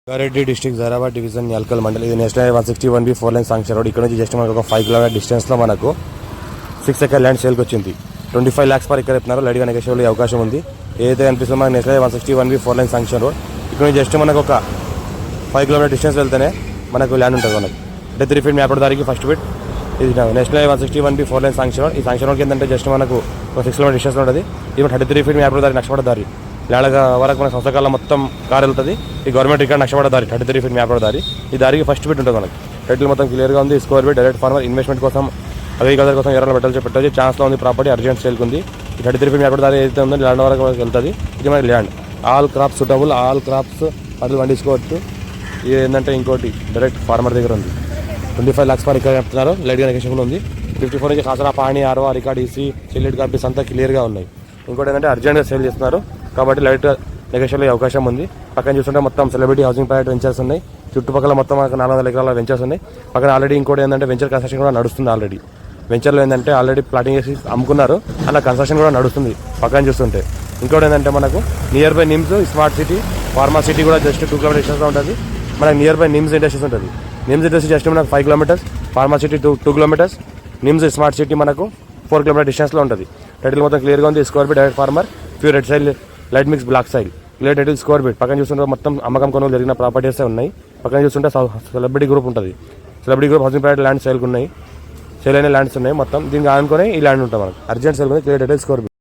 Rangareddy district Zaheerabad division Yalkal mandal. ఇది national 161B 4 line sanction road. ఇక్కడ నుంచి జస్ట్ మనకు ఒక 5 కిలోమీటర్ డిస్టెన్స్లో మనకు 6 ఎకర్ ల్యాండ్ సేల్కి వచ్చింది. 25 lakhs పర్ ఎకర్ చెప్తున్నారు. లైట్గా నెగోషియబుల్ అవకాశం ఉంది. ఏదైతే అనిపిస్తుందో మనకు national 161B 4 line sanction road. ఇక్కడ నుంచి జస్ట్ మనకు ఒక 5 కిలోమీటర్ డిస్టెన్స్ వెళ్తేనే మనకు ల్యాండ్ ఉంటుంది. మనకు అంటే 3 feet మ్యాప్ దారికి ఫస్ట్ ఫీట్ ఇది national 161B 4 line sanction road. ఈ శాంక్షన్ రోడ్కి ఏంటంటే జస్ట్ మనకు ఒక 6 కిలోమీటర్ డిస్టెన్స్ ఉంటుంది. ఇది 33 feet మ్యాప్ దారి నక్షపడ దారి ల్యాండ్ వరకు మన సంవత్సరాల మొత్తం కార్ వెళ్తుంది. ఈ గవర్నమెంట్ ఇక్కడ నక్షపడ దారి 33 feet మ్యాప్ దారి. ఈ దారికి ఫస్ట్ ఫీట్ ఉంటుంది. మనకి టైటిల్ మొత్తం క్లియర్గా ఉంది. Square feet direct farmer investment కోసం అగ్రికల్చర్ కోసం ఎవరైనా పెట్టవచ్చు. ఛాన్స్లో ఉంది. ప్రాపర్టీ అర్జెంట్ సేల్కి ఉంది. ఈ 33 feet మ్యాప్ దారి ఏదైతే ఉందో ల్యాండ్ వరకు వెళ్తుంది. ఇది మనకి land all crops suitable. All crops పంటలు పండించుకోవచ్చు. ఇది ఏంటంటే ఇంకోటి డైరెక్ట్ ఫార్మర్ దగ్గర ఉంది. 25 lakhs పర్ ఎకర్ చెప్తున్నారు. లైట్గా నెగోషియబుల్ ఉంది. 54 నుంచి ఖాసరా పాణి ఆర్ఓ రికార్డ్ ఈసీ చెల్లెడ్ కాపీస్ అంతా క్లియర్గా ఉన్నాయి. ఇంకోటి ఏంటంటే అర్జెంట్గా సేల్ చేస్తున్నారు కాబట్టి లైట్గా నెగోషియబుల్ అవకాశం ఉంది. పక్కన చూస్తుంటే మొత్తం సెలబ్రిటీ హౌసింగ్ ప్రైవేట్ వెంచర్స్ ఉన్నాయి. చుట్టుపక్కల మొత్తం 400 ఎకరాల వెంచర్స్ ఉన్నాయి. పక్కన ఆల్రెడీ ఇంకోటి ఏంటంటే వెంచర్ కన్స్ట్రక్షన్ కూడా నడుస్తుంది. ఆల్రెడీ వెంచర్లో ఏంటంటే ఆల్రెడీ ప్లాటింగ్ చేసి అమ్ముకున్నారు. అలా కన్స్ట్రక్షన్ కూడా నడుస్తుంది పక్కన చూస్తుంటే. ఇంకోటి ఏంటంటే మనకు near by NIMS smart city pharma city కూడా జస్ట్ 2 kilometers డిస్టెన్స్లో ఉంటుంది. మనకు నియర్ బై నిమ్స్ ఇండస్ట్రీస్ ఉంటుంది. నిమ్స్ ఇండస్ట్రీ జస్ట్ మనకు 5 kilometers, pharma city 2 kilometers, NIMS smart city మనకు 4 kilometers డిస్టెన్స్లో ఉంటుంది. టైటిల్ మొత్తం క్లియర్గా ఉంది. Square feet direct farmer pure red side light mix black side clear title square feet. పక్కన చూస్తుంటే మొత్తం అమ్మకం కొనుగోలు జరిగిన ప్రాపర్టీస్ ఉన్నాయి. పక్కన చూస్తుంటే సెలబ్రిటీ గ్రూప్ ఉంటుంది. Celebrity group housing private land సేల్కి ఉన్నాయి. సేల్ అయిన ల్యాండ్స్ ఉన్నాయి. మొత్తం దీనికి ఆనుకొని ఈ ల్యాండ్ ఉంటుంది. మనకు అర్జెంట్ సేల్ ఉంది. Clear title square feet.